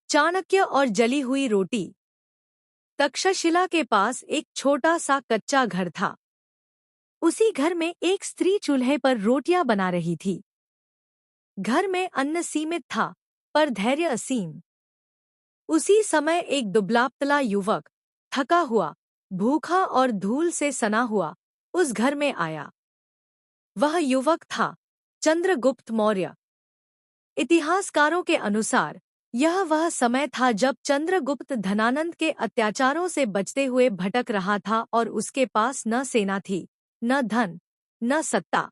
चाणक्य और जली हुई रोटी। तक्षशिला के पास एक छोटा सा कच्चा घर था। उसी घर में एक स्त्री चूल्हे पर रोटियां बना रही थी। घर में अन्न सीमित था, पर धैर्य असीम। उसी समय एक दुबला-पतला युवक, थका हुआ, भूखा और धूल से सना हुआ, उस घर में आया। वह युवक था चंद्रगुप्त मौर्य। इतिहासकारों के अनुसार यह वह समय था जब चंद्रगुप्त धनानंद के अत्याचारों से बचते हुए भटक रहा था और उसके पास न सेना थी, न धन, न सत्ता।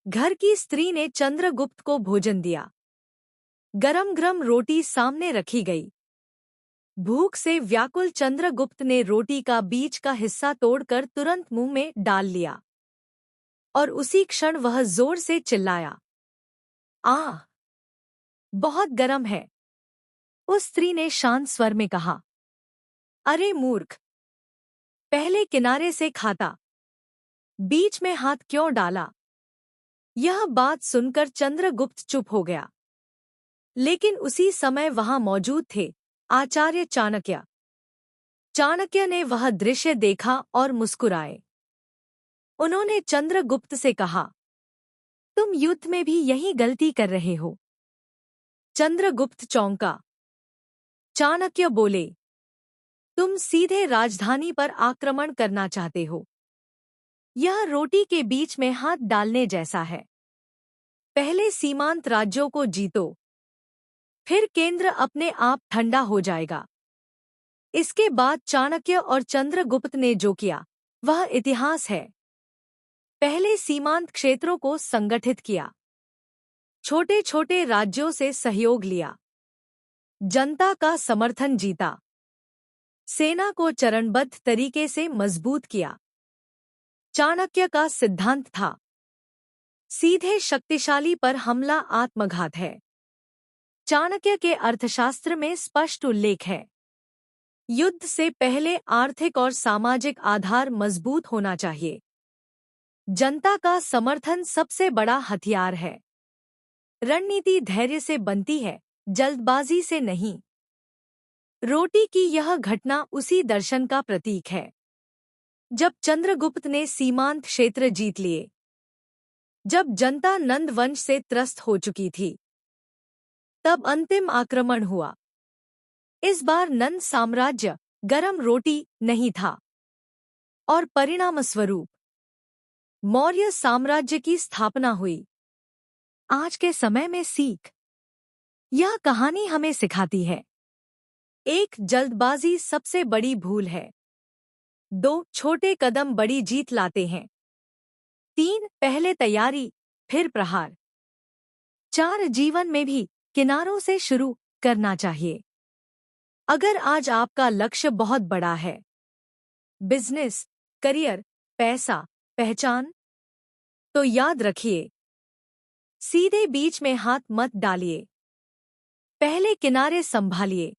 घर की स्त्री ने चंद्रगुप्त को भोजन दिया। गरम गरम रोटी सामने रखी गई। भूख से व्याकुल चंद्रगुप्त ने रोटी का बीच का हिस्सा तोड़कर तुरंत मुंह में डाल लिया और उसी क्षण वह जोर से चिल्लाया, आह! बहुत गरम है। उस स्त्री ने शांत स्वर में कहा, अरे मूर्ख, पहले किनारे से खाता, बीच में हाथ क्यों डाला? यह बात सुनकर चंद्रगुप्त चुप हो गया। लेकिन उसी समय वहां मौजूद थे आचार्य चाणक्य। चाणक्य ने वह दृश्य देखा और मुस्कुराए। उन्होंने चंद्रगुप्त से कहा, तुम युद्ध में भी यही गलती कर रहे हो। चंद्रगुप्त चौंका। चाणक्य बोले, तुम सीधे राजधानी पर आक्रमण करना चाहते हो। यह रोटी के बीच में हाथ डालने जैसा है। पहले सीमांत राज्यों को जीतो, फिर केंद्र अपने आप ठंडा हो जाएगा। इसके बाद चाणक्य और चंद्रगुप्त ने जो किया, वह इतिहास है। पहले सीमांत क्षेत्रों को संगठित किया, छोटे छोटे राज्यों से सहयोग लिया, जनता का समर्थन जीता, सेना को चरणबद्ध तरीके से मजबूत किया। चाणक्य का सिद्धांत था, सीधे शक्तिशाली पर हमला आत्मघात है। चाणक्य के अर्थशास्त्र में स्पष्ट उल्लेख है, युद्ध से पहले आर्थिक और सामाजिक आधार मजबूत होना चाहिए। जनता का समर्थन सबसे बड़ा हथियार है। रणनीति धैर्य से बनती है, जल्दबाजी से नहीं। रोटी की यह घटना उसी दर्शन का प्रतीक है। जब चंद्रगुप्त ने सीमांत क्षेत्र जीत लिए, जब जनता नंद वंश से त्रस्त हो चुकी थी, तब अंतिम आक्रमण हुआ। इस बार नंद साम्राज्य गरम रोटी नहीं था और परिणामस्वरूप मौर्य साम्राज्य की स्थापना हुई। आज के समय में सीख। यह कहानी हमें सिखाती है, एक, जल्दबाजी सबसे बड़ी भूल है। 2, छोटे कदम बड़ी जीत लाते हैं। 3, पहले तैयारी, फिर प्रहार। 4, जीवन में भी किनारों से शुरू करना चाहिए। अगर आज आपका लक्ष्य बहुत बड़ा है, बिजनेस, करियर, पैसा, पहचान, तो याद रखिए, सीधे बीच में हाथ मत डालिए। पहले किनारे संभालिए।